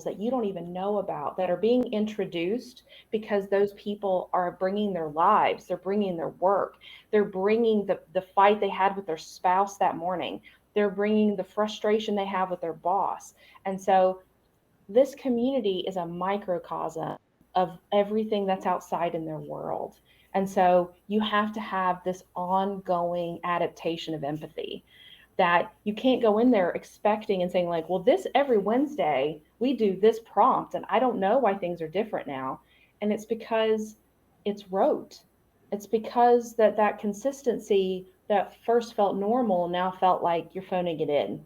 individuals that you don't even know about that are being introduced because those people are bringing their lives, they're bringing their work, they're bringing the fight they had with their spouse that morning, they're bringing the frustration they have with their boss. And so this community is a microcosm of everything that's outside in their world. And so you have to have this ongoing adaptation of empathy, that you can't go in there expecting and saying like, well, this every Wednesday we do this prompt and I don't know why things are different now. And it's because it's rote. It's because that consistency that first felt normal now felt like you're phoning it in.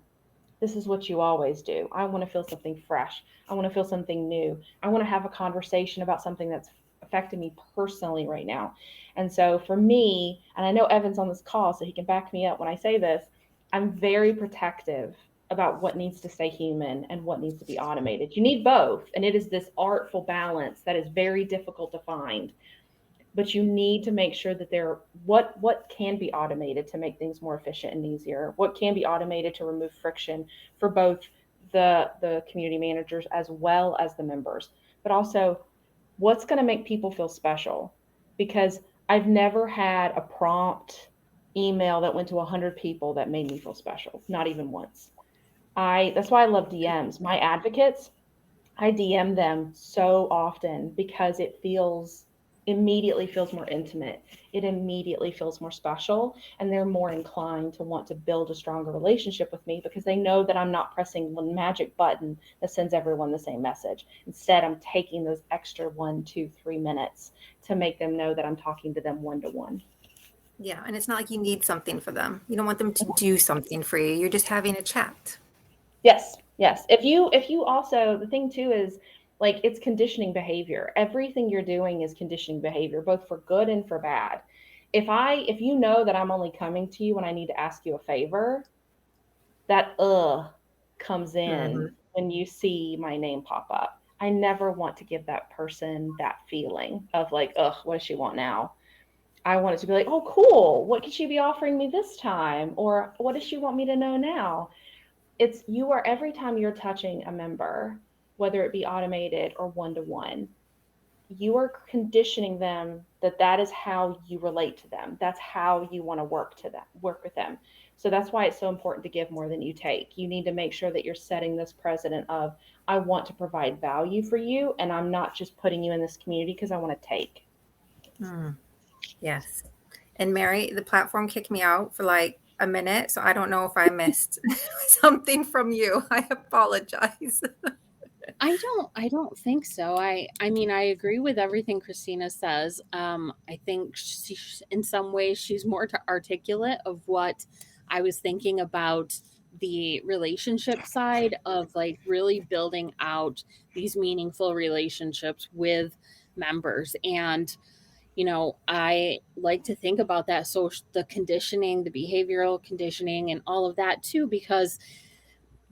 This is what you always do. I want to feel something fresh. I want to feel something new. I want to have a conversation about something that's affecting me personally right now. And so for me, and I know Evan's on this call, so he can back me up when I say this, I'm very protective about what needs to stay human and what needs to be automated. You need both. And it is this artful balance that is very difficult to find, but you need to make sure that there what can be automated to make things more efficient and easier, what can be automated to remove friction for both the community managers as well as the members, but also what's going to make people feel special. Because I've never had a prompt email that went to 100 people that made me feel special, not even once. That's why I love DMs. My advocates, I DM them so often because it immediately feels more intimate. It immediately feels more special, and they're more inclined to want to build a stronger relationship with me because they know that I'm not pressing one magic button that sends everyone the same message. Instead, I'm taking those extra 1, 2, 3 minutes to make them know that I'm talking to them one-to-one. Yeah, and it's not like you need something for them. You don't want them to do something for you. You're just having a chat. Yes, yes. If you also, the thing too is like it's conditioning behavior. Everything you're doing is conditioning behavior, both for good and for bad. If you know that I'm only coming to you when I need to ask you a favor, that comes in when you see my name pop up. I never want to give that person that feeling of like, what does she want now? I want it to be like, oh, cool. What could she be offering me this time? Or what does she want me to know now? It's you are every time you're touching a member, whether it be automated or one-to-one, you are conditioning them that is how you relate to them. That's how you want to work with them. So that's why it's so important to give more than you take. You need to make sure that you're setting this precedent of, I want to provide value for you, and I'm not just putting you in this community because I want to take. Yes. And Mary, the platform kicked me out for like a minute, so I don't know if I missed something from you. I apologize. I don't think so. I mean, I agree with everything Christina says. I think in some ways she's more articulate of what I was thinking about the relationship side of like really building out these meaningful relationships with members. And I like to think about that. So the conditioning, the behavioral conditioning, and all of that too, because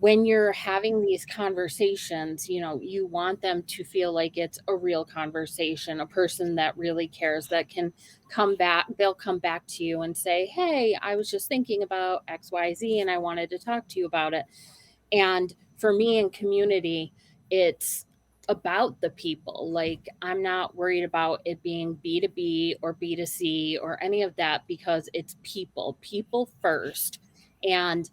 when you're having these conversations, you want them to feel like it's a real conversation, a person that really cares, that can come back. They'll come back to you and say, hey, I was just thinking about XYZ and I wanted to talk to you about it. And for me in community, it's about the people. Like, I'm not worried about it being B2B or B2C or any of that, because it's people first. And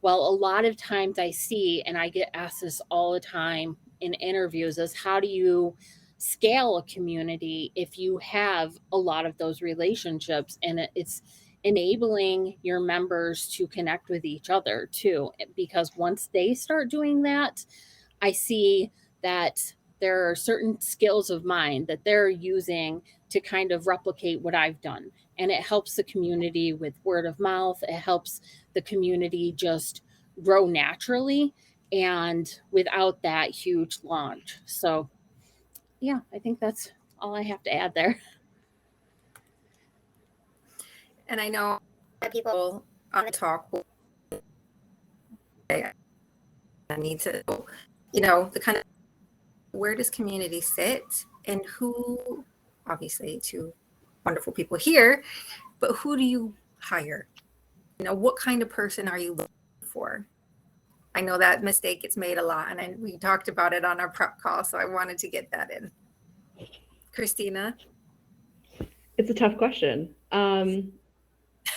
well, a lot of times I see, and I get asked this all the time in interviews, is how do you scale a community if you have a lot of those relationships? And it's enabling your members to connect with each other too, because once they start doing that, I see that there are certain skills of mine that they're using to kind of replicate what I've done. And it helps the community with word of mouth. It helps the community just grow naturally and without that huge launch. So, yeah, I think that's all I have to add there. And I know that people on the talk will I need to, the kind of, where does community sit, and who, obviously two wonderful people here, but who do you hire? What kind of person are you looking for? I know that mistake gets made a lot, and we talked about it on our prep call, so I wanted to get that in. Christina? It's a tough question. I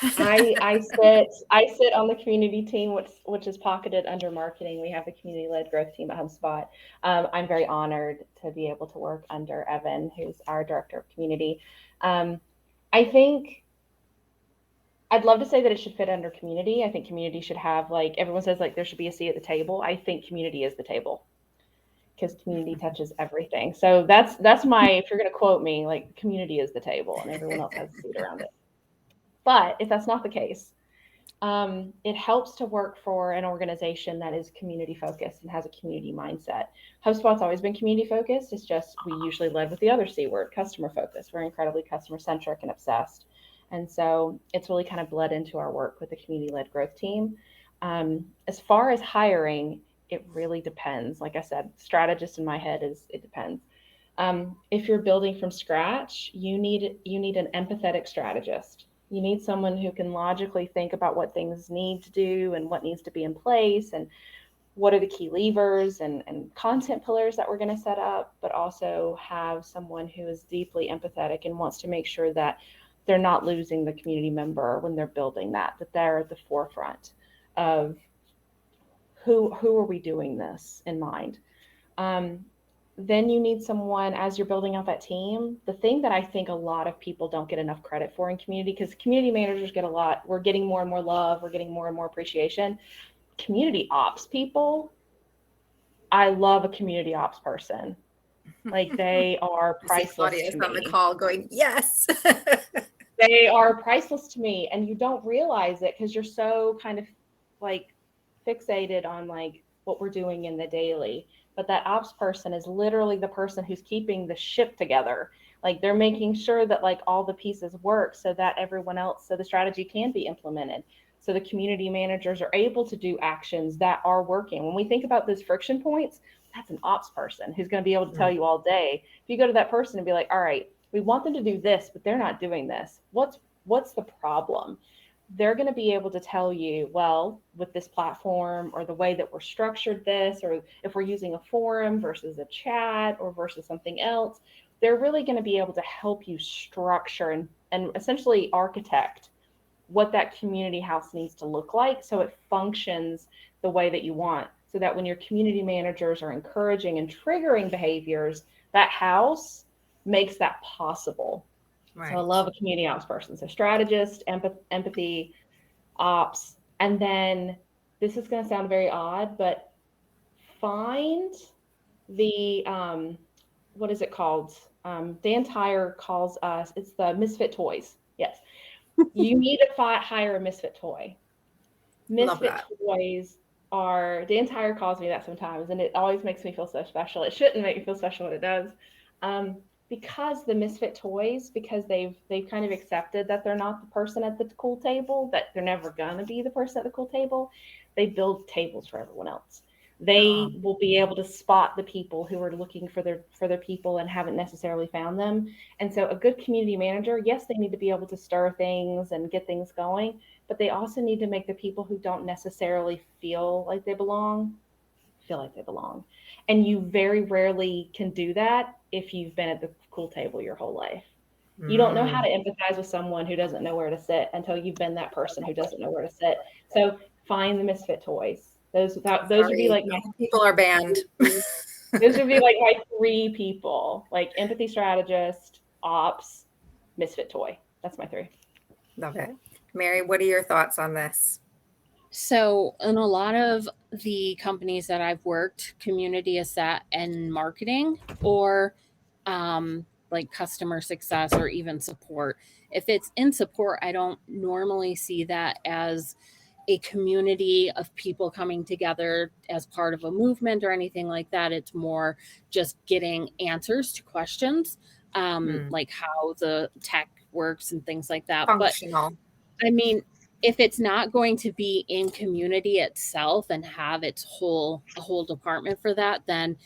sit on the community team, which is pocketed under marketing. We have the community-led growth team at HubSpot. I'm very honored to be able to work under Evan, who's our director of community. I think I'd love to say that it should fit under community. I think community should have, like everyone says, like there should be a seat at the table. I think community is the table, because community touches everything. So that's my, if you're going to quote me, like community is the table and everyone else has a seat around it. But if that's not the case, it helps to work for an organization that is community focused and has a community mindset. HubSpot's always been community focused. It's just we usually led with the other C word, customer focused. We're incredibly customer centric and obsessed. And so it's really kind of bled into our work with the community led growth team. As far as hiring, it really depends. Like I said, strategist in my head is it depends. If you're building from scratch, you need an empathetic strategist. You need someone who can logically think about what things need to do and what needs to be in place and what are the key levers and content pillars that we're going to set up, but also have someone who is deeply empathetic and wants to make sure that they're not losing the community member when they're building that they're at the forefront of who are we doing this in mind. Then you need someone, as you're building out that team, the thing that I think a lot of people don't get enough credit for in community, because community managers get a lot, we're getting more and more love, we're getting more and more appreciation. Community ops people, I love a community ops person. Like they are priceless to me. On the call going, yes. They are priceless to me, and you don't realize it because you're so kind of like fixated on like what we're doing in the daily. But that ops person is literally the person who's keeping the ship together. Like they're making sure that like all the pieces work so that everyone else, so the strategy can be implemented. So the community managers are able to do actions that are working. When we think about those friction points, that's an ops person who's going to be able to tell you all day. If you go to that person and be like, all right, we want them to do this, but they're not doing this. What's the problem? They're going to be able to tell you, well, with this platform or the way that we're structured this, or if we're using a forum versus a chat or versus something else, they're really going to be able to help you structure and essentially architect what that community house needs to look like so it functions the way that you want, so that when your community managers are encouraging and triggering behaviors, that house makes that possible. Right. So I love a community ops person. So strategist, empathy, ops, and then this is going to sound very odd, but find the, what is it called? Dan Tyre calls us, it's the misfit toys. Yes. You need to hire a misfit toy. Misfit toys are, Dan Tyre calls me that sometimes, and it always makes me feel so special. It shouldn't make me feel special, but it does. Because the misfit toys, because they've kind of accepted that they're not the person at the cool table, that they're never gonna be the person at the cool table, they build tables for everyone else. They will be able to spot the people who are looking for their people and haven't necessarily found them. And so a good community manager, yes, they need to be able to stir things and get things going, but they also need to make the people who don't necessarily feel like they belong. And you very rarely can do that if you've been at the cool table your whole life. You don't know how to empathize with someone who doesn't know where to sit until you've been that person who doesn't know where to sit. So find the misfit toys. Those would be like my people are banned. Those would be like my 3 people, like empathy strategist, ops, misfit toy. That's my 3. Love it. Mary, what are your thoughts on this? So in a lot of the companies that I've worked, community is set in marketing or like customer success or even support. If it's in support, I don't normally see that as a community of people coming together as part of a movement or anything like that. It's more just getting answers to questions, like how the tech works and things like that. Functional. But I mean, if it's not going to be in community itself and have a whole department for that, then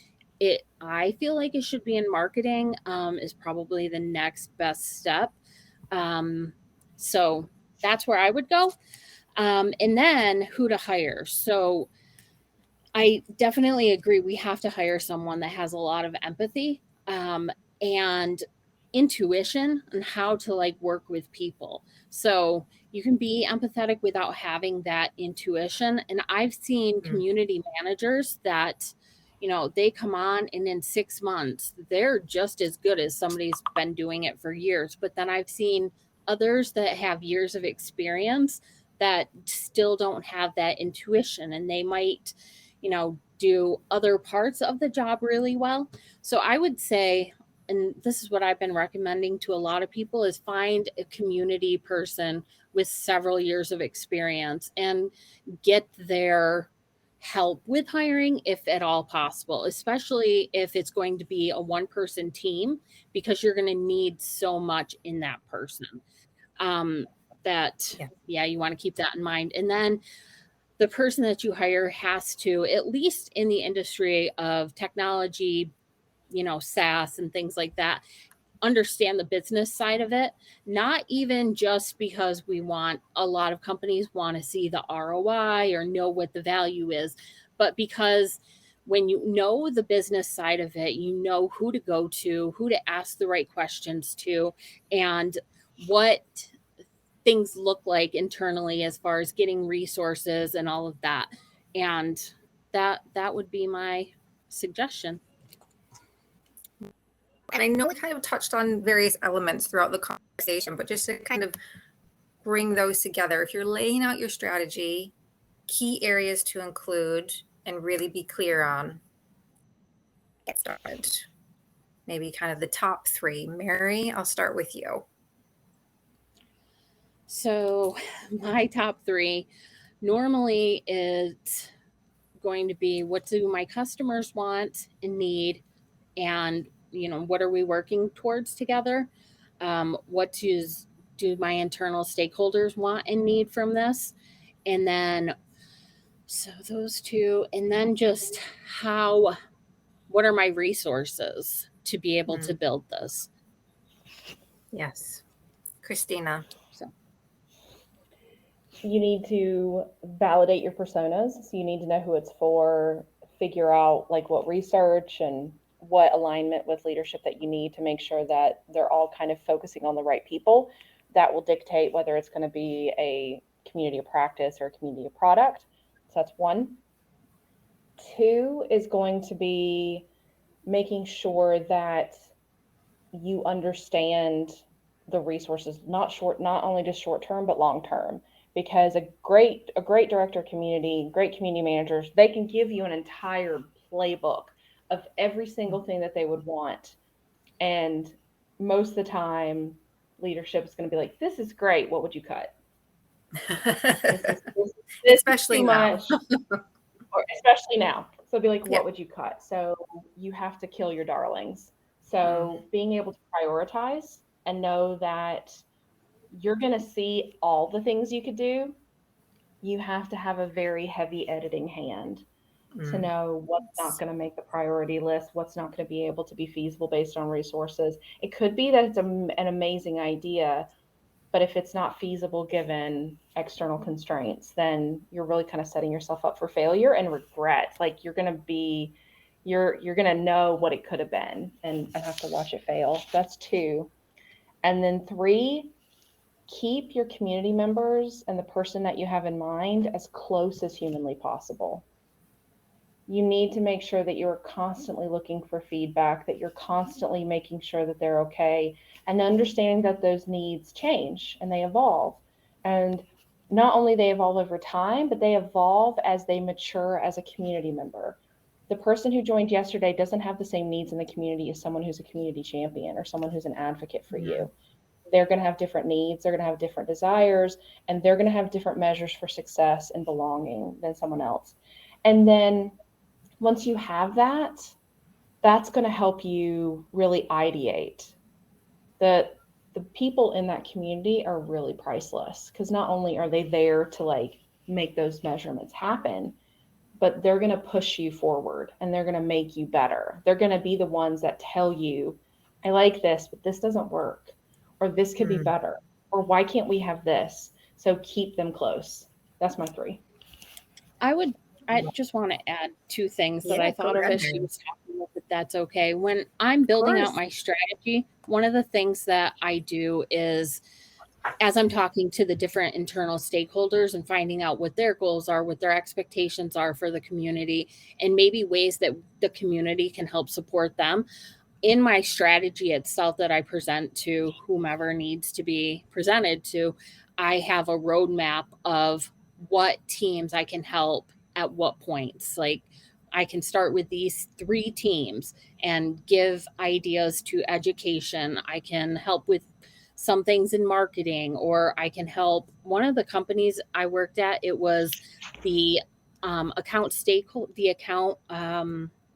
I feel like it should be in marketing, is probably the next best step. So that's where I would go. And then who to hire. So I definitely agree. We have to hire someone that has a lot of empathy and intuition on how to like work with people. So you can be empathetic without having that intuition. And I've seen community managers that, you know, they come on and in 6 months, they're just as good as somebody's been doing it for years. But then I've seen others that have years of experience that still don't have that intuition, and they might, you know, do other parts of the job really well. So I would say, and this is what I've been recommending to a lot of people, is find a community person with several years of experience and get their help with hiring if at all possible, especially if it's going to be a one person team, because you're going to need so much in that person. Yeah, you want to keep that in mind. And then the person that you hire has to, at least in the industry of technology, you know, SaaS and things like that, understand the business side of it. Not even just because a lot of companies want to see the ROI or know what the value is, but because when you know the business side of it, you know who to go to, who to ask the right questions to, and what things look like internally as far as getting resources and all of that. And that would be my suggestion. And I know we kind of touched on various elements throughout the conversation, but just to kind of bring those together, if you're laying out your strategy, key areas to include and really be clear on, get started. Maybe kind of the top 3. Mary, I'll start with you. So my top 3 normally is going to be, what do my customers want and need, and you know, what are we working towards together? What do my internal stakeholders want and need from this? And then, so those 2, and then just what are my resources to be able to build this? Yes. Christina. So you need to validate your personas. So you need to know who it's for, figure out like what research and what alignment with leadership that you need to make sure that they're all kind of focusing on the right people. That will dictate whether it's going to be a community of practice or a community of product. So that's 1. 2 is going to be making sure that you understand the resources, not only just short term, but long term. Because a great director of community, great community managers, they can give you an entire playbook of every single thing that they would want. And most of the time, leadership is going to be like, this is great. What would you cut? This Especially now. Or especially now. So be like, what would you cut? So you have to kill your darlings. So being able to prioritize and know that you're going to see all the things you could do. You have to have a very heavy editing hand to know what's not going to make the priority list, what's not going to be able to be feasible based on resources. It could be that it's an amazing idea, but if it's not feasible given external constraints, then you're really kind of setting yourself up for failure and regret. Like you're going to know what it could have been and have to watch it fail. That's 2. And then 3, keep your community members and the person that you have in mind as close as humanly possible. You need to make sure that you're constantly looking for feedback, that you're constantly making sure that they're okay, and understanding that those needs change and they evolve. And not only they evolve over time, but they evolve as they mature as a community member. The person who joined yesterday doesn't have the same needs in the community as someone who's a community champion or someone who's an advocate for you. They're going to have different needs, they're going to have different desires, and they're going to have different measures for success and belonging than someone else. And then once you have that, that's going to help you really ideate. The people in that community are really priceless, because not only are they there to like make those measurements happen, but they're going to push you forward and they're going to make you better. They're going to be the ones that tell you, I like this, but this doesn't work, or this could be better, or why can't we have this? So keep them close. That's my 3. I would I just want to add two things that I Yeah, go thought of as she ahead. was talking, if that's okay. When I'm building out course. my strategy, one of the things that I do is, as I'm talking to the different internal stakeholders and finding out what their goals are, what their expectations are for the community, and maybe ways that the community can help support them, in my strategy itself that I present to whomever needs to be presented to, I have a roadmap of what teams I can help at what points. Like, I can start with these 3 teams and give ideas to education. I can help with some things in marketing, or I can help one of the companies I worked at. It was the account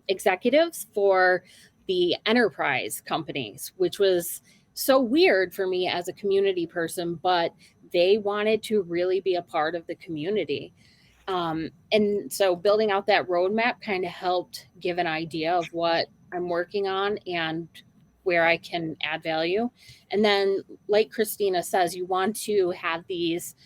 executives for the enterprise companies, which was so weird for me as a community person, but they wanted to really be a part of the community. And so building out that roadmap kind of helped give an idea of what I'm working on and where I can add value. And then, like Christina says, you want to have these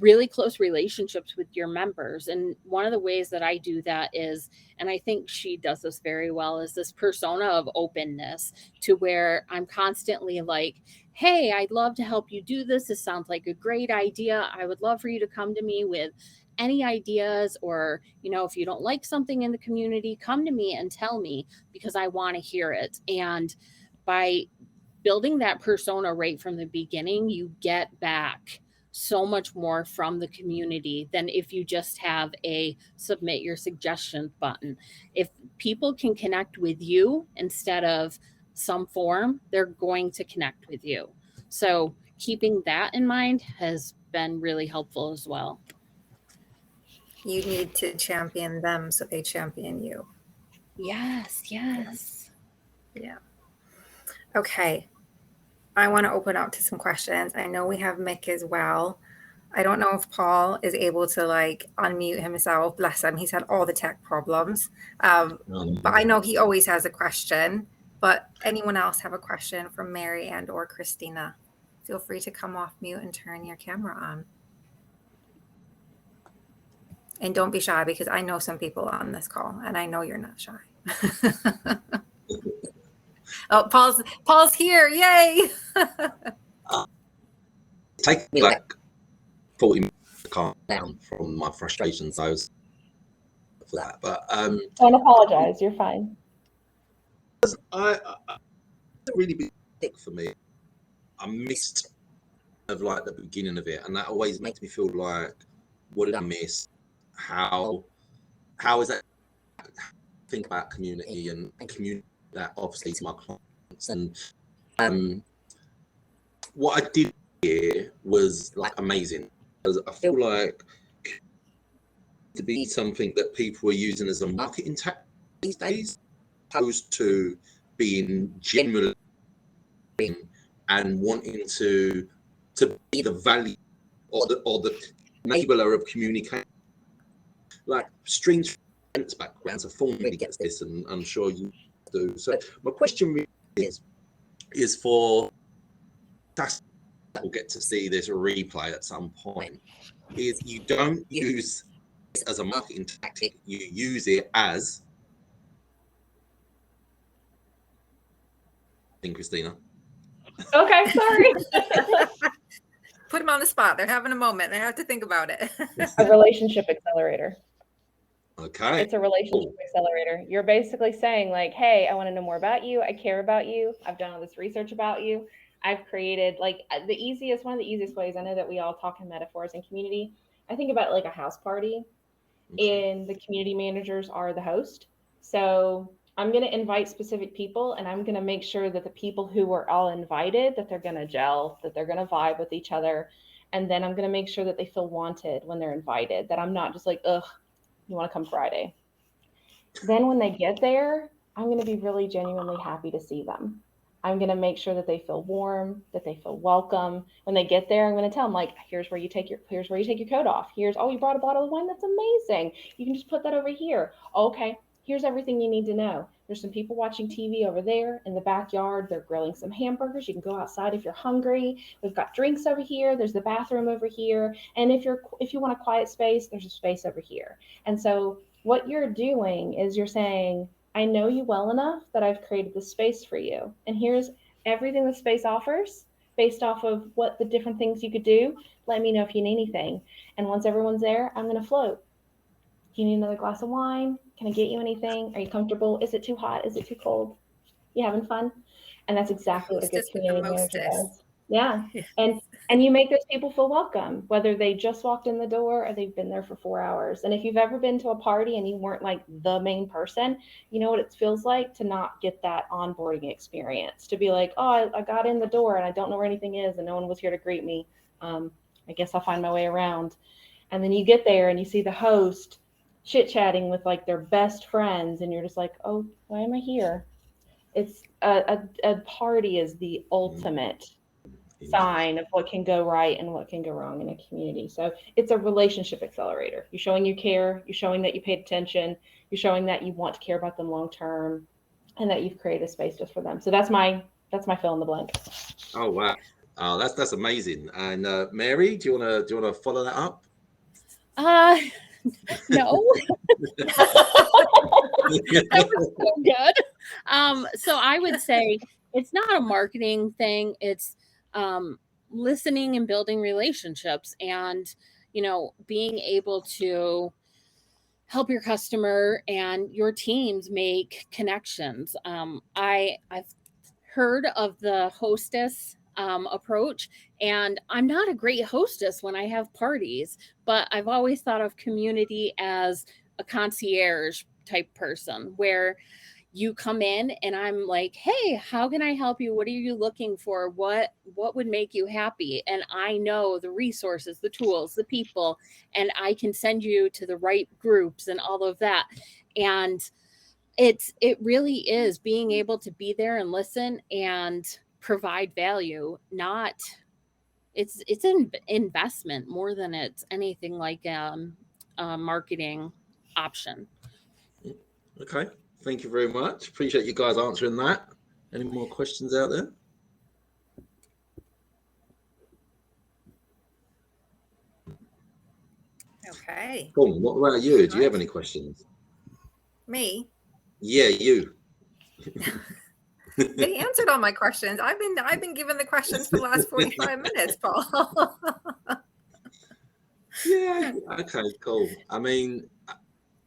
really close relationships with your members. And one of the ways that I do that is, and I think she does this very well, is this persona of openness, to where I'm constantly like, hey, I'd love to help you do this. This sounds like a great idea. I would love for you to come to me with any ideas, or, if you don't like something in the community, come to me and tell me, because I want to hear it. And by building that persona right from the beginning, you get back so much more from the community than if you just have a submit your suggestions button. If people can connect with you instead of some form, they're going to connect with you. So keeping that in mind has been really helpful as well. You need to champion them so they champion you. Yes. Yeah. Okay. I want to open up to some questions. I know we have Mick as well. I don't know if Paul is able to unmute himself. Bless him. He's had all the tech problems. But I know he always has a question. But anyone else have a question from Mary and or Christina? Feel free to come off mute and turn your camera on. And don't be shy, because I know some people on this call and I know you're not shy. Oh, Paul's here. Yay. Take me 40 minutes to calm down from my frustrations. I was for that, but don't apologize. You're fine. I really big tick for me. I missed of the beginning of it, and that always makes me feel like, what did I miss? How is that? Think about community and community that obviously to my clients, and what I did here was amazing. I feel like to be something that people are using as a marketing tactic these days, opposed to being genuine and wanting to be the value or the enabler of communication. Strange backgrounds, a form really gets this, and I'm sure you do. So my question really is for that will get to see this replay at some point, is you don't use this as a marketing tactic, you use it as Christina. Okay, sorry. Put them on the spot. They're having a moment. They have to think about it. A relationship accelerator. Okay. It's a relationship accelerator. You're basically saying hey, I want to know more about you. I care about you. I've done all this research about you. I've created one of the easiest ways. I know that we all talk in metaphors and community. I think about it like a house party, and the community managers are the host. So I'm going to invite specific people, and I'm going to make sure that the people who are all invited, that they're going to gel, that they're going to vibe with each other. And then I'm going to make sure that they feel wanted when they're invited, that I'm not just ugh, you want to come Friday. Then when they get there, I'm going to be really genuinely happy to see them. I'm going to make sure that they feel warm, that they feel welcome. When they get there, I'm going to tell them here's where you take your coat off. You brought a bottle of wine. That's amazing. You can just put that over here. Okay. Here's everything you need to know. There's some people watching TV over there in the backyard. They're grilling some hamburgers. You can go outside if you're hungry. We've got drinks over here. There's the bathroom over here. And if you want a quiet space, there's a space over here. And so what you're doing is you're saying, I know you well enough that I've created the space for you. And here's everything the space offers based off of what the different things you could do. Let me know if you need anything. And once everyone's there, I'm going to float. Do you need another glass of wine? Can I get you anything? Are you comfortable? Is it too hot? Is it too cold? You having fun? And that's exactly what a good Hostess with the community manager mostest. does. Yeah. Yes. And you make those people feel welcome, whether they just walked in the door or they've been there for 4 hours. And if you've ever been to a party and you weren't like the main person, you know what it feels like to not get that onboarding experience, to be like, oh, I got in the door and I don't know where anything is and no one was here to greet me. I guess I'll find my way around. And then you get there and you see the host chit-chatting with like their best friends and you're just like, oh, why am I here? It's a party is the ultimate sign of what can go right and what can go wrong in a community. So it's a relationship accelerator. You're showing you care, you're showing that you paid attention, you're showing that you want to care about them long term, and that you've created a space just for them. So that's my fill in the blank. Oh wow. Oh, that's amazing. And Mary, do you wanna follow that up? No. That was so good. So I would say it's not a marketing thing. It's listening and building relationships and, being able to help your customer and your teams make connections. I've heard of the hostess approach, and I'm not a great hostess when I have parties, but I've always thought of community as a concierge type person where you come in and I'm like, hey, how can I help you? What are you looking for? What would make you happy? And I know the resources, the tools, the people, and I can send you to the right groups and all of that. And it really is being able to be there and listen and provide value. Not it's an investment more than it's anything like a marketing option. Okay. Thank you very much. Appreciate you guys answering that. Any more questions out there? Okay. Cool. What about you? Do you have any questions? Me? Yeah, you. They answered all my questions. I've been given the questions for the last 45 minutes, Paul. Yeah. Okay. Cool. I mean,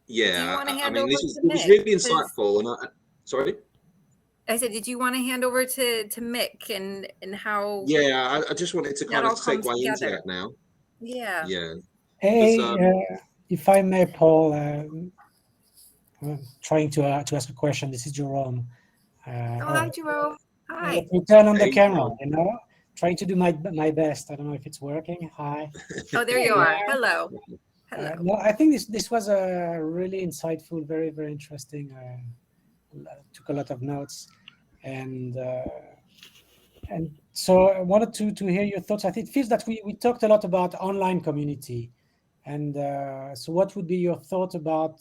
yeah. Do you want to I hand mean, over it to was Mick? really insightful. And sorry. I said, did you want to hand over to Mick and how Yeah, I just wanted to that kind of all comes segue into together? that now. Yeah. Yeah. Hey, if I may, Paul, trying to ask a question. This is Jerome. Hi, Jerome. Hi. Let me turn on the Hey, camera. Trying to do my best. I don't know if it's working. Hi. Oh, there you are. Hello. Hello. No, I think this was a really insightful, very, very interesting. Took a lot of notes, and so I wanted to hear your thoughts. I think it feels that we talked a lot about online community, and so what would be your thought about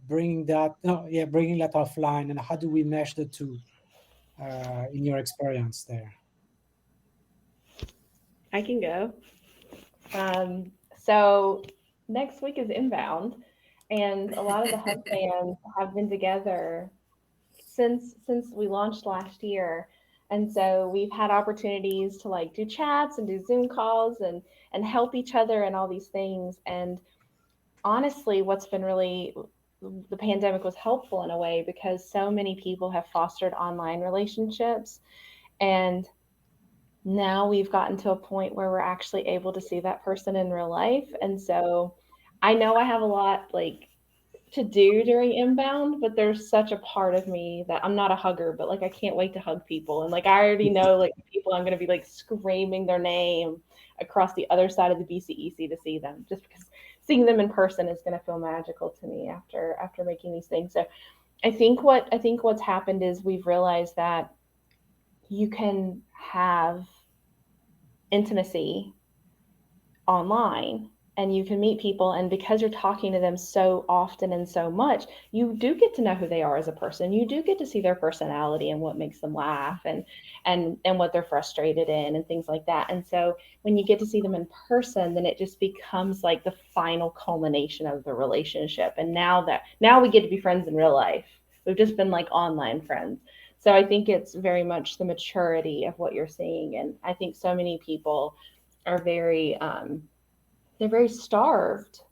bringing that offline, and how do we mesh the two in your experience there? I can go. So next week is Inbound, and a lot of the Hub fans have been together since we launched last year. And so we've had opportunities to like do chats and do Zoom calls and help each other and all these things. And honestly, what's been really, the pandemic was helpful in a way because so many people have fostered online relationships, and now we've gotten to a point where we're actually able to see that person in real life. And so I know I have a lot like to do during Inbound, but there's such a part of me that I'm not a hugger, but like I can't wait to hug people. And like I already know like people I'm going to be like screaming their name across the other side of the BCEC to see them, just because seeing them in person is going to feel magical to me after making these things. So I think what's happened is we've realized that you can have intimacy online and you can meet people, and because you're talking to them so often and so much, you do get to know who they are as a person. You do get to see their personality and what makes them laugh, and what they're frustrated in, and things like that. And so when you get to see them in person, then it just becomes like the final culmination of the relationship. And now we get to be friends in real life. We've just been like online friends. So I think it's very much the maturity of what you're seeing. And I think so many people are they're very starved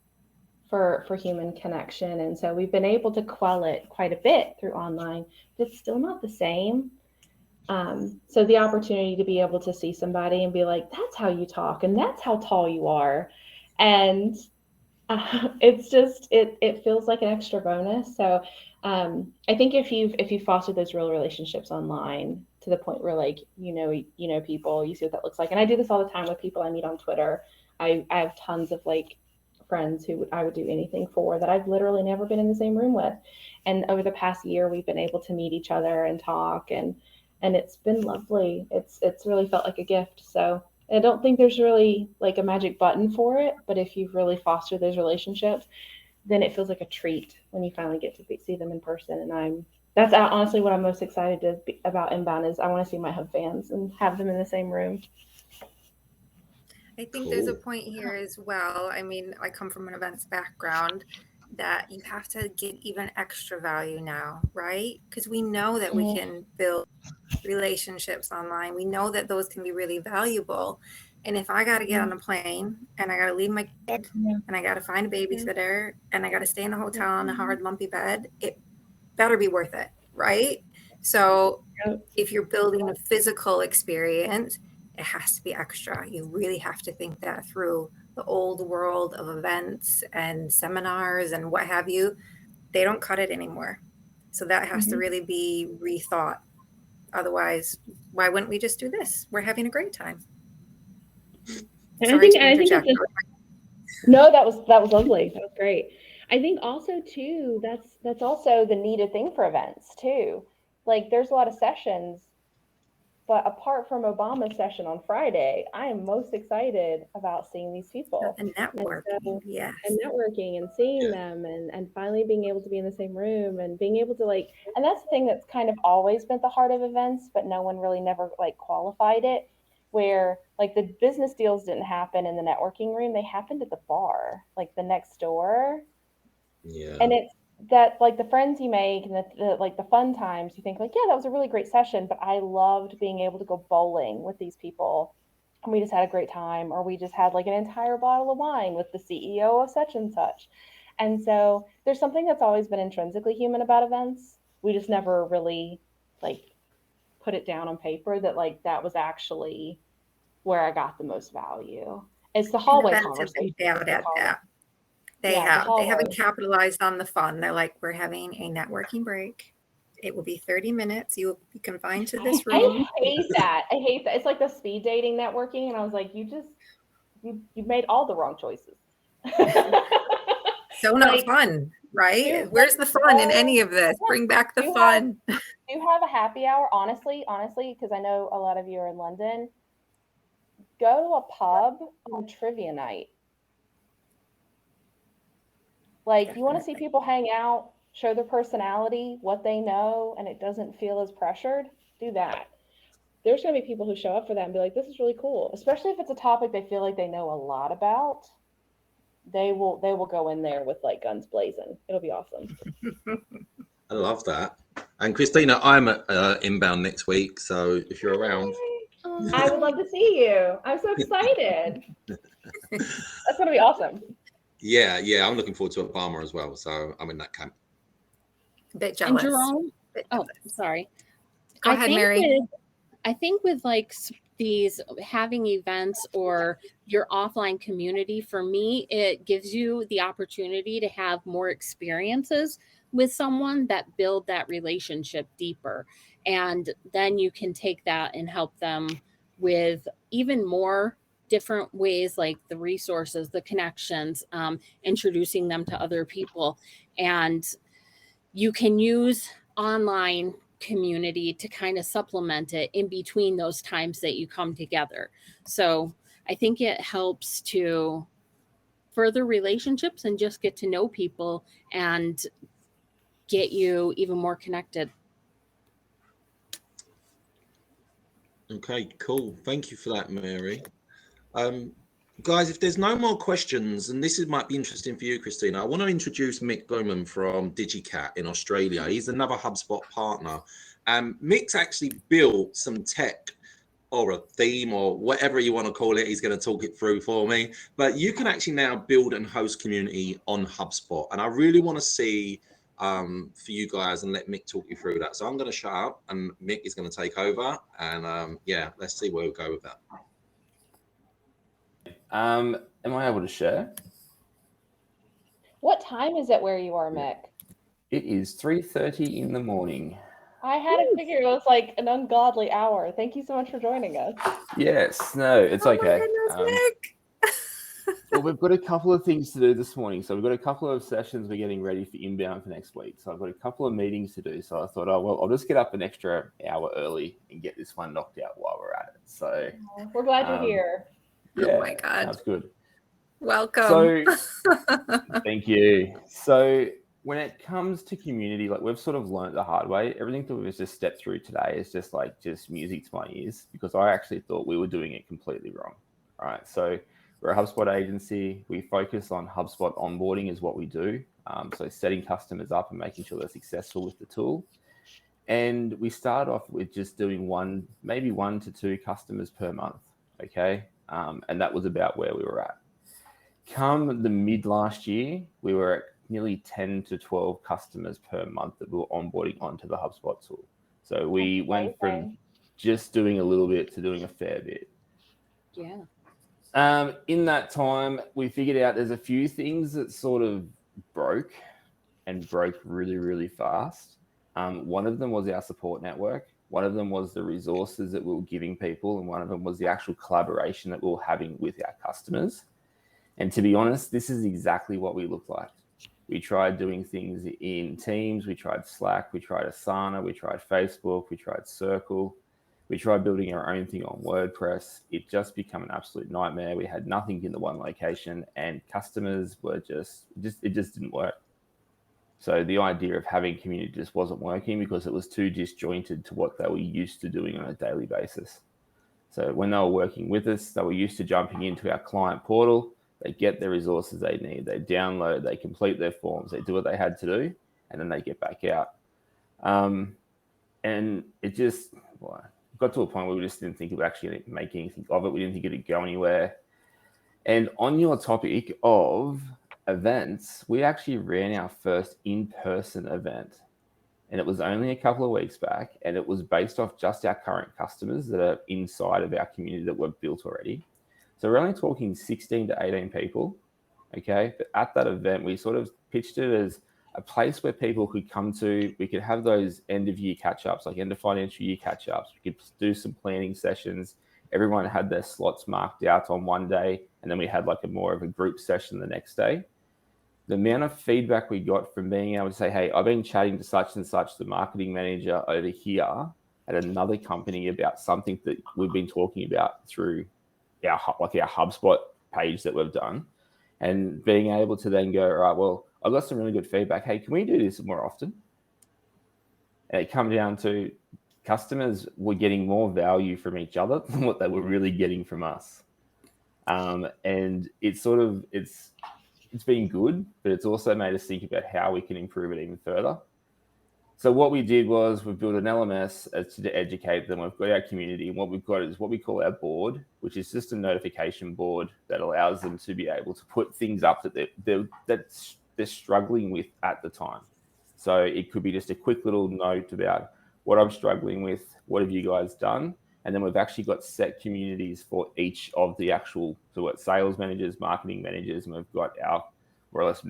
for human connection. And so we've been able to quell it quite a bit through online, but it's still not the same. So the opportunity to be able to see somebody and be like, that's how you talk, and that's how tall you are. And it's just, it feels like an extra bonus. So I think if you foster those real relationships online to the point where, like, you know people, you see what that looks like. And I do this all the time with people I meet on Twitter. I have tons of like friends who I would do anything for, that I've literally never been in the same room with. And over the past year, we've been able to meet each other and talk, and it's been lovely. It's really felt like a gift. So I don't think there's really like a magic button for it, but if you've really fostered those relationships, then it feels like a treat when you finally get to see them in person. And that's honestly what I'm most excited about Inbound, is I want to see my Hub fans and have them in the same room. I think there's a point here as well. I mean, I come from an events background, that you have to get even extra value now, right? Because we know that we can build relationships online. We know that those can be really valuable. And if I got to get on a plane and I got to leave my kid and I got to find a babysitter and I got to stay in a hotel on a hard, lumpy bed, it better be worth it, right? So if you're building a physical experience, it has to be extra. You really have to think that through. The old world of events and seminars and what have you, they don't cut it anymore. So that has to really be rethought. Otherwise, why wouldn't we just do this? We're having a great time. And I think no, that was lovely. That was great. I think also too, that's also the needed thing for events too. Like, there's a lot of sessions, but apart from Obama's session on Friday, I am most excited about seeing these people and networking. And networking and seeing them, and finally being able to be in the same room and being able to like, and that's the thing that's kind of always been at the heart of events, but no one really never like qualified it, where like the business deals didn't happen in the networking room. They happened at the bar, like the next door. Yeah. And it's that, like, the friends you make and the fun times, you think like, yeah, that was a really great session, but I loved being able to go bowling with these people and we just had a great time, or we just had like an entire bottle of wine with the CEO of such and such. And so there's something that's always been intrinsically human about events. We just never really like put it down on paper that like that was actually where I got the most value. It's the hallway conversation. They haven't capitalized on the fun. They're like, we're having a networking break. It will be 30 minutes. You will be confined to this room. I hate that. It's like the speed dating networking. And I was like, you made all the wrong choices. So not fun, right? Where's the fun in any of this? Bring back the fun. Do you have a happy hour? Honestly, because I know a lot of you are in London. Go to a pub on trivia night. Like, you want to see people hang out, show their personality, what they know, and it doesn't feel as pressured, do that. There's going to be people who show up for that and be like, this is really cool. Especially if it's a topic they feel like they know a lot about. They will go in there with like guns blazing. It'll be awesome. I love that. And Christina, I'm at Inbound next week, so if you're around. I would love to see you. I'm so excited. That's going to be awesome. Yeah, I'm looking forward to Obama as well. So I'm in that camp. A bit jealous. And Jerome, sorry. Go ahead, Mary. I think with like these having events or your offline community, for me, it gives you the opportunity to have more experiences with someone that build that relationship deeper. And then you can take that and help them with even more different ways, like the resources, the connections, introducing them to other people. And you can use online community to kind of supplement it in between those times that you come together. So I think it helps to further relationships and just get to know people and get you even more connected. Okay, cool. Thank you for that, Mary. Guys, if there's no more questions, and might be interesting for you, Christina, I want to introduce Mick Goman from DigiKat in Australia. He's another HubSpot partner. Mick's actually built some tech or a theme or whatever you want to call it. He's going to talk it through for me. But you can actually now build and host community on HubSpot. And I really want to see for you guys and let Mick talk you through that. So I'm going to shut up and Mick is going to take over. And yeah, let's see where we go with that. Am I able to share? What time is it where you are, Mick? It is 3:30 in the morning. I had to figure it was like an ungodly hour. Thank you so much for joining us. Yes, no, it's okay. My goodness, Mick. Well, we've got a couple of things to do this morning. So we've got a couple of sessions we're getting ready for inbound for next week. So I've got a couple of meetings to do. So I thought, oh, well, I'll just get up an extra hour early and get this one knocked out while we're at it. So We're glad you're here. Yeah, Oh my God. That's good. Welcome. So thank you. So when it comes to community, like we've sort of learned the hard way. Everything that we've just stepped through today is just music to my ears, because I actually thought we were doing it completely wrong. All right. So we're a HubSpot agency. We focus on HubSpot onboarding is what we do. So setting customers up and making sure they're successful with the tool. And we start off with just doing maybe 1 to 2 customers per month. Okay. And that was about where we were at. Come the mid last year, we were at nearly 10 to 12 customers per month that we were onboarding onto the HubSpot tool. So we went from just doing a little bit to doing a fair bit. Yeah. In that time, we figured out there's a few things that sort of broke really, really fast. One of them was our support network. One of them was the resources that we were giving people, and one of them was the actual collaboration that we were having with our customers. And to be honest, this is exactly what we look like. We tried doing things in Teams, we tried Slack, we tried Asana, we tried Facebook, we tried Circle, we tried building our own thing on WordPress. It just became an absolute nightmare. We had nothing in the one location, and customers were it just didn't work. So the idea of having community just wasn't working because it was too disjointed to what they were used to doing on a daily basis. So when they were working with us, they were used to jumping into our client portal. They get the resources they need. They download, they complete their forms, they do what they had to do, and then they get back out. And it just got to a point where we just didn't think it would actually make anything of it. We didn't think it'd go anywhere. And on your topic of events, we actually ran our first in-person event, and it was only a couple of weeks back, and it was based off just our current customers that are inside of our community that we've built already. So we're only talking 16 to 18 people, okay? But at that event, we sort of pitched it as a place where people could come to. We could have those end-of-year catch-ups, like end of financial year catch-ups. We could do some planning sessions. Everyone had their slots marked out on one day, and then we had like more of a group session the next day. The amount of feedback we got from being able to say, hey, I've been chatting to such and such, the marketing manager over here at another company about something that we've been talking about through our HubSpot page that we've done, and being able to then go, all right, well, I've got some really good feedback. Hey, can we do this more often? And it come down to customers were getting more value from each other than what they were really getting from us. And it's been good, but it's also made us think about how we can improve it even further. So what we did was we've built an LMS to educate them. We've got our community, and what we've got is what we call our board, which is just a notification board that allows them to be able to put things up that they're struggling with at the time. So it could be just a quick little note about what I'm struggling with, what have you guys done? And then we've actually got set communities for each of the actual, so what sales managers, marketing managers, and we've got our more or less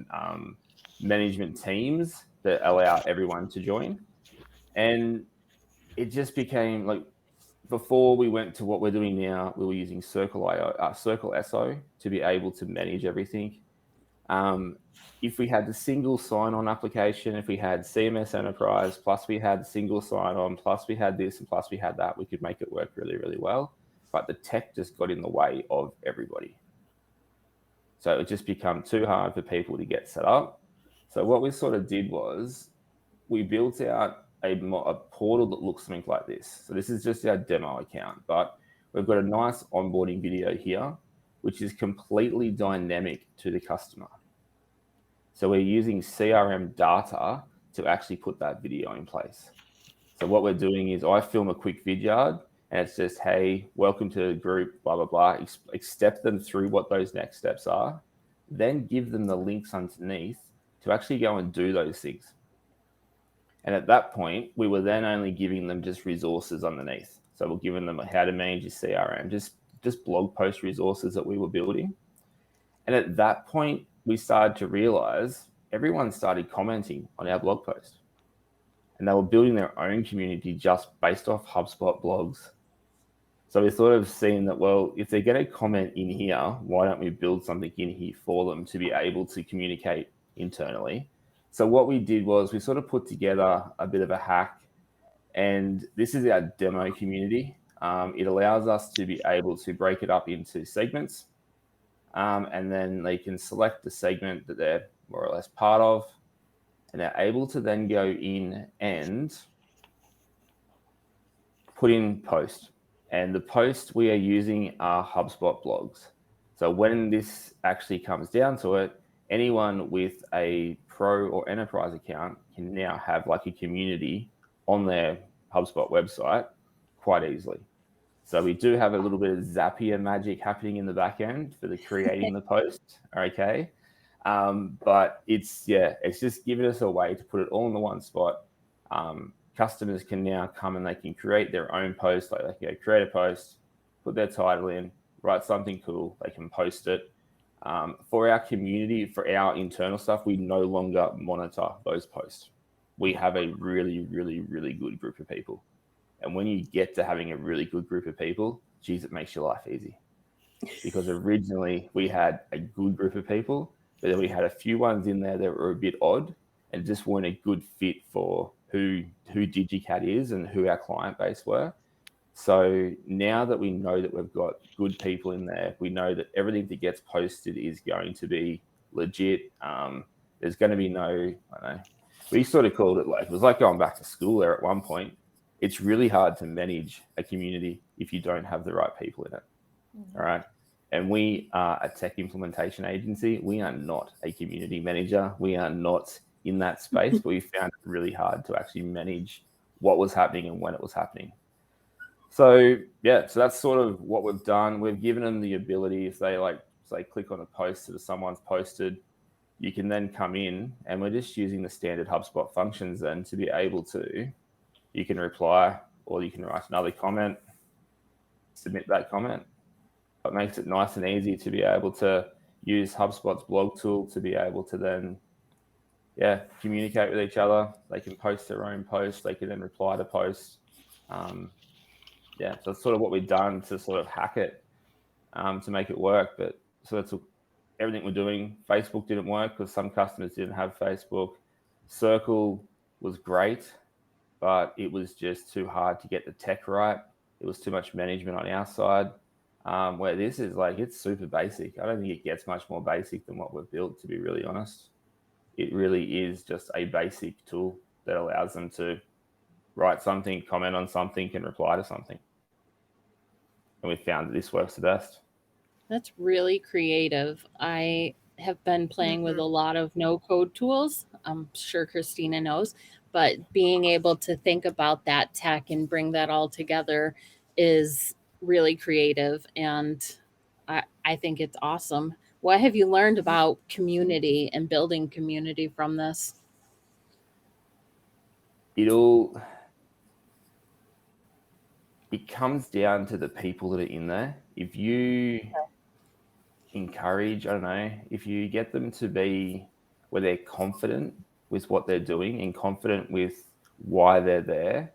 management teams that allow everyone to join. And it just became like, before we went to what we're doing now, we were using Circle SO to be able to manage everything. If we had the single sign-on application, if we had CMS Enterprise, plus we had single sign-on, plus we had this, and plus we had that, we could make it work really, really well. But the tech just got in the way of everybody. So it would just become too hard for people to get set up. So what we sort of did was we built out a portal that looks something like this. So this is just our demo account, but we've got a nice onboarding video here, which is completely dynamic to the customer. So we're using CRM data to actually put that video in place. So what we're doing is I film a quick vidyard and it's just, hey, welcome to the group, blah, blah, blah. Step them through what those next steps are, then give them the links underneath to actually go and do those things. And at that point, we were then only giving them just resources underneath. So we're giving them how to manage your CRM, just blog post resources that we were building. And at that point, we started to realize everyone started commenting on our blog post. And they were building their own community just based off HubSpot blogs. So we sort of seen that, well, if they're going to comment in here, why don't we build something in here for them to be able to communicate internally? So what we did was we sort of put together a bit of a hack, and this is our demo community. It allows us to be able to break it up into segments, and then they can select the segment that they're more or less part of, and they're able to then go in and put in post. And the post we are using are HubSpot blogs. So when this actually comes down to it, anyone with a pro or enterprise account can now have like a community on their HubSpot website quite easily. So we do have a little bit of Zapier magic happening in the back end for the creating the post. Okay. But it's just giving us a way to put it all in the one spot. Customers can now come and they can create their own post. Like they can go create a post, put their title in, write something cool. They can post it. For our community, for our internal stuff, we no longer monitor those posts. We have a really, really, really good group of people. And when you get to having a really good group of people, geez, it makes your life easy. Because originally we had a good group of people, but then we had a few ones in there that were a bit odd and just weren't a good fit for who DigiKat is and who our client base were. So now that we know that we've got good people in there, we know that everything that gets posted is going to be legit. There's going to be no, I don't know, we sort of called it like, it was like going back to school there at one point. It's really hard to manage a community if you don't have the right people in it. Mm-hmm. All right. And we are a tech implementation agency. We are not a community manager. We are not in that space, but we found it really hard to actually manage what was happening and when it was happening. So so that's sort of what we've done. We've given them the ability, if they click on a post that someone's posted, you can then come in, and we're just using the standard HubSpot functions then to be able to, you can reply or you can write another comment, submit that comment. It makes it nice and easy to be able to use HubSpot's blog tool to be able to then communicate with each other. They can post their own posts. They can then reply to posts. So that's sort of what we've done to sort of hack it to make it work. But so that's everything we're doing. Facebook didn't work because some customers didn't have Facebook. Circle was great, but it was just too hard to get the tech right. It was too much management on our side. Where this is like, it's super basic. I don't think it gets much more basic than what we've built, to be really honest. It really is just a basic tool that allows them to write something, comment on something, and reply to something. And we found that this works the best. That's really creative. I have been playing with a lot of no-code tools. I'm sure Christina knows, but being able to think about that tech and bring that all together is really creative, and I think it's awesome. What have you learned about community and building community from this? It comes down to the people that are in there. If you encourage, I don't know, if you get them to be where they're confident with what they're doing and confident with why they're there,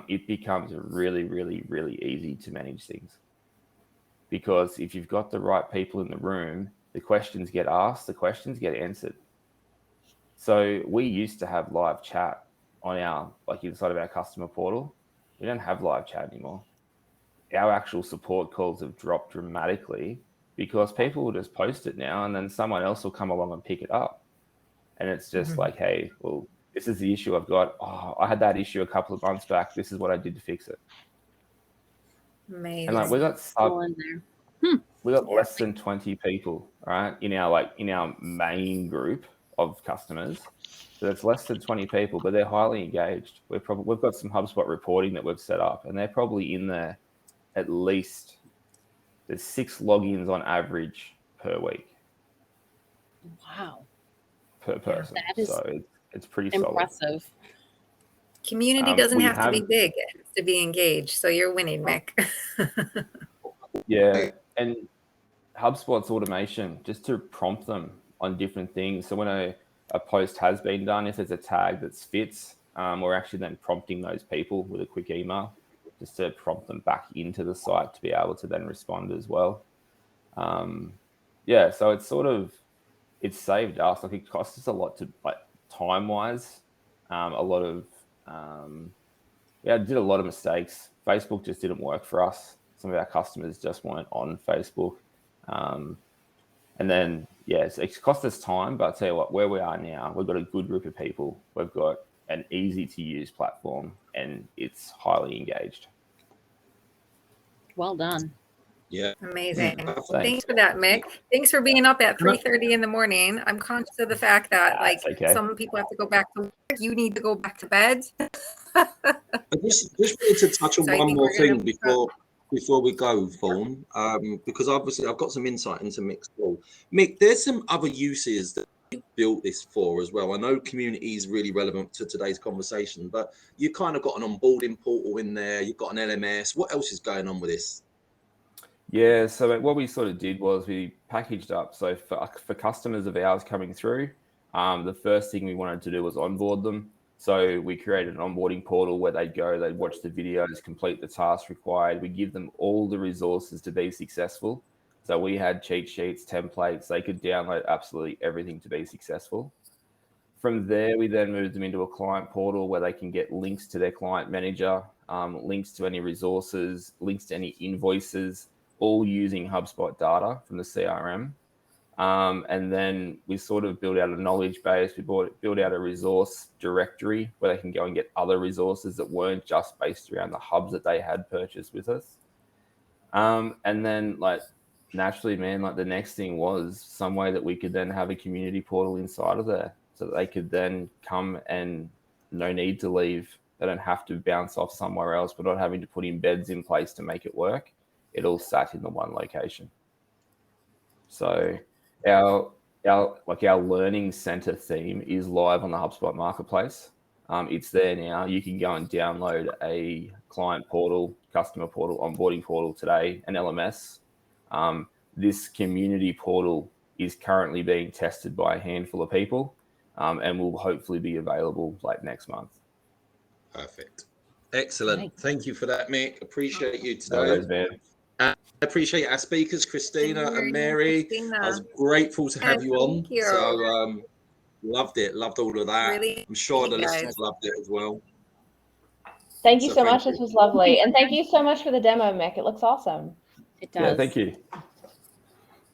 it becomes really, really, really easy to manage things. Because if you've got the right people in the room, the questions get asked, the questions get answered. So we used to have live chat on our, like inside of our customer portal. We don't have live chat anymore. Our actual support calls have dropped dramatically because people will just post it now and then someone else will come along and pick it up. And it's just like, hey, well, this is the issue I've got. Oh, I had that issue a couple of months back. This is what I did to fix it. Amazing. And like we got All in there. we got less than 20 people, right, in our main group of customers. So it's less than 20 people, but they're highly engaged. We've got some HubSpot reporting that we've set up, and they're probably in there at least. There's 6 logins on average per week. Wow. Per person. That is so it's pretty impressive. solid. Community doesn't we have to be have- big, it has to be engaged. So you're winning, Mick. Yeah, and HubSpot's automation, just to prompt them on different things. So when a post has been done, if there's a tag that fits, we're actually then prompting those people with a quick email just to prompt them back into the site to be able to then respond as well. Yeah, so it's saved us. Like it costs us a lot to, like, time-wise, a lot of, I did a lot of mistakes. Facebook just didn't work for us. Some of our customers just weren't on Facebook. And then, it's cost us time, but I'll tell you what, where we are now, we've got a good group of people. We've got an easy to use platform and it's highly engaged. Well done. Yeah. Amazing. Thanks. Thanks for that, Mick. Thanks for being up at 3:30 in the morning. I'm conscious of the fact that okay. some people have to go back to work. You need to go back to bed. I just wanted to touch on So I one think more we're gonna thing before we go, Fawn, because obviously I've got some insight into Mick's role. Mick, there's some other uses that you built this for as well. I know community is really relevant to today's conversation, but you kind of got an onboarding portal in there. You've got an LMS. What else is going on with this? Yeah, so what we sort of did was we packaged up. So for customers of ours coming through, the first thing we wanted to do was onboard them. So we created an onboarding portal where they'd go, they'd watch the videos, complete the tasks required. We give them all the resources to be successful. So we had cheat sheets, templates. They could download absolutely everything to be successful. From there, we then moved them into a client portal where they can get links to their client manager, links to any resources, links to any invoices, all using HubSpot data from the CRM. And then we sort of built out a knowledge base. We built out a resource directory where they can go and get other resources that weren't just based around the hubs that they had purchased with us. And then, like, naturally, man, like the next thing was some way that we could then have a community portal inside of there so that they could then come and no need to leave. They don't have to bounce off somewhere else. We're not having to put embeds in place to make it work. It all sat in the one location. So our learning center theme is live on the HubSpot marketplace. It's there now. You can go and download a client portal, customer portal, onboarding portal today, an LMS. This community portal is currently being tested by a handful of people, and will hopefully be available like next month. Perfect. Excellent. Nice. Thank you for that, Mick. Appreciate you No today. worries, man. I appreciate our speakers, Christina Good morning, and Mary. Christina. I was grateful to have you on. Thank you. So loved it. Loved all of that. Really, I'm sure the you guys. listeners loved it as well. Thank you So so thank much. you. This was lovely. And thank you so much for the demo, Mick. It looks awesome. It does. Yeah, thank you.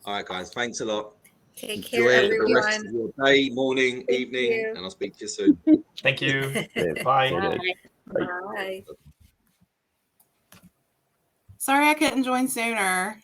All right, guys. Thanks a lot. Take care, Enjoy the rest everyone. of your day, morning, Thank evening, you. and I'll speak to you soon. Thank you. Yeah, Bye. all good. Bye. Sorry I couldn't join sooner.